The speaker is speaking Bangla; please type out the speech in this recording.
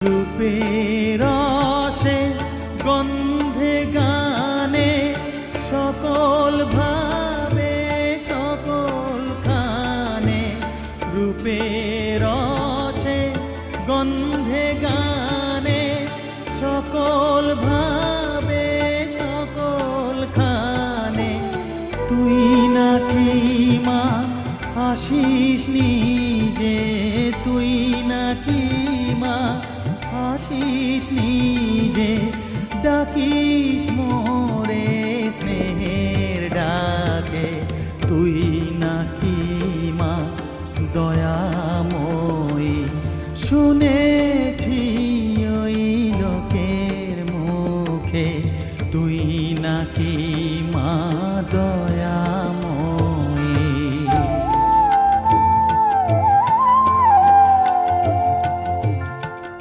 রূপের রসে গন্ধে গানে সকল ভাবে সকল খানে, রূপের রসে গন্ধে গানে সকল ভাবে সকল খানে। তুই নাকি মা আসিস নিজে, তুই নাকি মা আসিস নিজে, ডাকিস মোরে